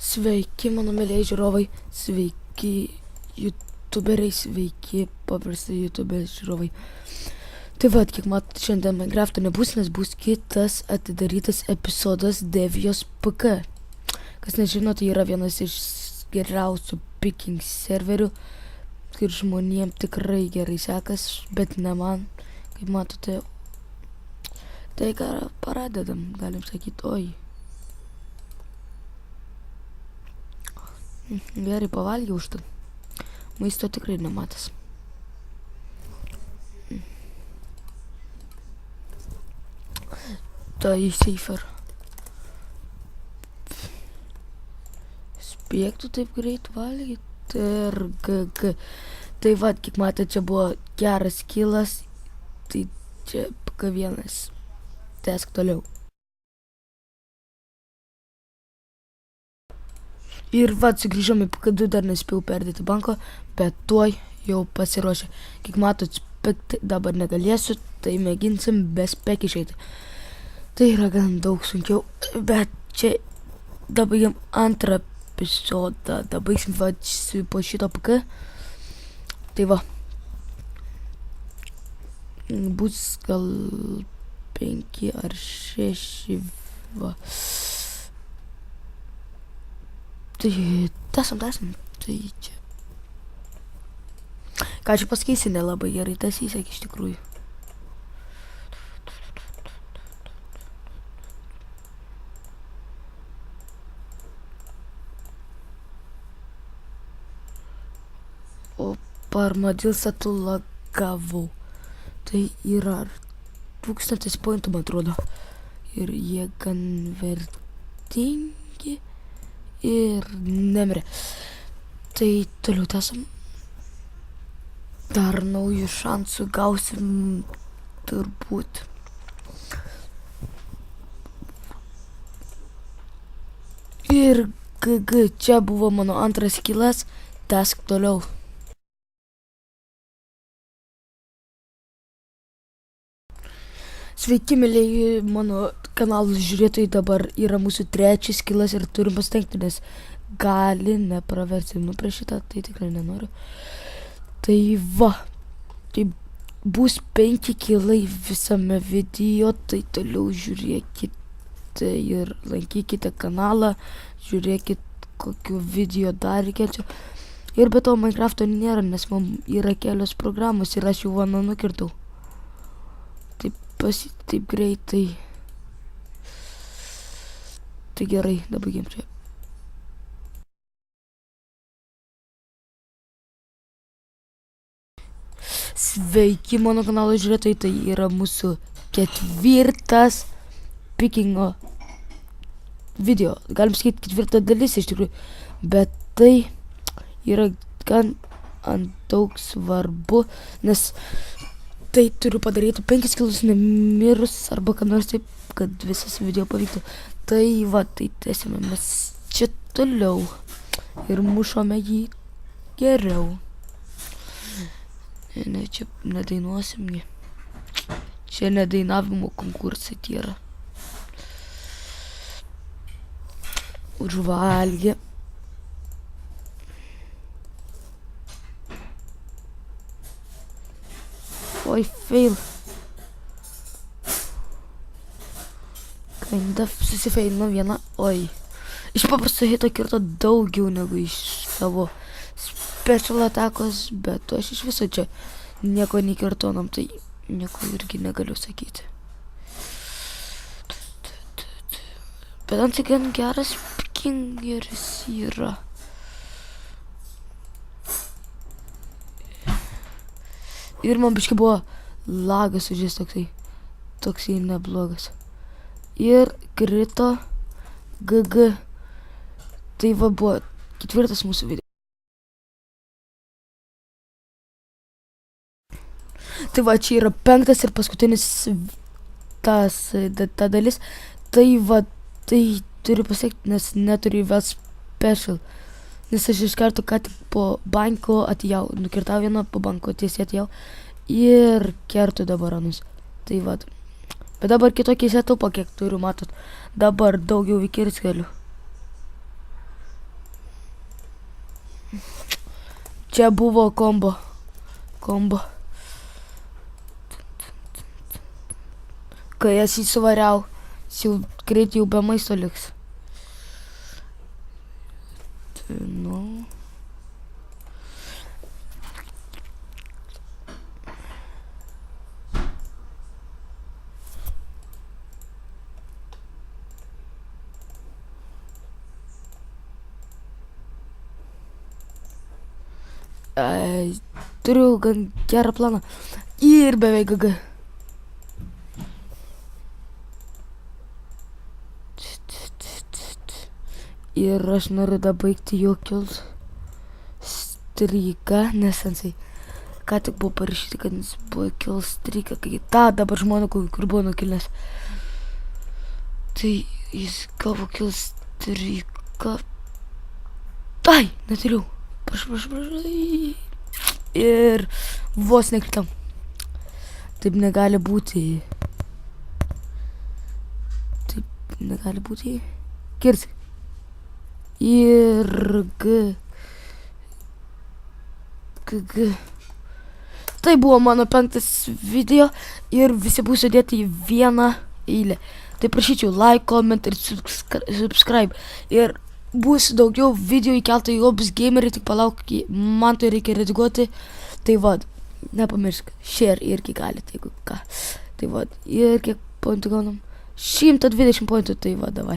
Sveiki, mano mėlyje žiūrovai, sveiki youtuberiai, sveiki paprastai youtubės žiūrovai. Tai va, kiek matot, šiandien Minecraft'o nebus, nes bus kitas atidarytas epizodas Devijos PK. Kas nežino, tai yra vienas iš geriausių picking serverių, ir žmonėm tikrai gerai sekas, bet ne man, kaip matote. Tai ką pradedam, galim sakyti, oi. Gerai pavalgiau už tai. Maisto tikrai nematęs. Tai safer. Spėktų taip greit valgyti. Ir GG. Tai va, kiek matė, čia buvo geras kilas. Tai čia PK1. Tęsk toliau. Ir va, sugrįžom į PK2, dar nespėjau perdėti banko, bet tuoj jau pasiruošę. Kiek matot, spekti dabar negalėsiu, tai mėginsim be spek išeiti. Tai yra gan daug sunkiau, bet čia dabaigim antrą epizodą, dabaigsim va po šito PK. Tai va, bus gal 5 ar 6 va. Tai tęsam, tai čia. Ką čia pasakysi, nelabai gerai tas įsek iš tikrųjų. O parmadilsą tu lagavau. Tai yra 1000 pointų, man atrodo. Ir jie gan vertingi. Ir nemirė. Tai toliau tęsam. Dar naujų šansų gausim turbūt. Ir GG, čia buvo mano antras kilas. Tęsk toliau. Sveiki, mėlyje mano kanalo žiūrėtojai, dabar yra mūsų trečias kilas ir turim pasitengti, nes gali nepraversti. Nu, prieš šitą tai tikrai nenoriu. Tai va, tai bus 5 kilai visame video, tai toliau žiūrėkite ir lankykite kanalą, žiūrėkite kokiu video dar reikėčiau. Ir be to Minecraft'o nėra, nes man yra kelios programos ir aš jau vieną nukirtau. Taip greitai. Tai gerai, dabar baigiam čia. Sveiki, mano kanalo žiūrėtojai, tai yra mūsų 4 pickingo video. Galim sakyti 4 dalis iš tikrųjų, bet tai yra gan daug svarbu, nes tai turiu padaryti 5 kilus nemirus arba ką nors taip, kad visas video pavyktų. Tai va, tai tęsime mes čia toliau ir mušome jį geriau. Ne, čia nedainuosim jį. Čia nedainavimo konkursai tie yra. Užvalgė. Oi, fail. Kinda susifeilino vieną. Oi. Iš paprasto hito kirto daugiau negu iš savo special atakos, bet aš iš viso čia nieko nekirtonam, tai nieko irgi negaliu sakyti. Bet ant gan geras pickingeris yra. Ir man biškai buvo lagas užės toksai neblogas. Ir krito GG. Tai va buvo 4 mūsų video. Tai va, čia yra 5 ir paskutinis ta dalis. Tai va, tai turiu pasiekti, nes neturiu vėl special. nes aš iš karto ką tik po banko atėjau, nukirtau vieną po banko, tiesiai atėjau ir kertu dabar anus. Tai vad. Bet dabar kitokį setupą, kiek turiu, matot. Dabar daugiau vikiris keliu. Čia buvo kombo. Kai aš įsivariau, jau greit jau be maisto liks. Nu. Turiu gan gerą planą. Ir beveik GG. Ir aš noriu dabaigti jo kills stryką, nes sensai ką tik buvo parašyti, kad jis buvo kills stryką, kai tą dabar žmonių, kur buvo nukilnęs. Tai jis gavo kills stryką. Ai, neturiu. Prašau. Ir vos nekritam. Taip negali būti. Kirsi. Ir G. Tai buvo mano 5 video ir visi bus sudėti į vieną eilę. Tai prašyčiau like, comment ir subscribe. Ir bus daugiau video įkelta, jau bus gameriai, tik palauk, man tai reikia rediguoti. Tai vad, nepamiršk, share irgi galite, jeigu ką. Tai vad, ir kiek pointų gaunam? 120 pointų, tai vad, davai.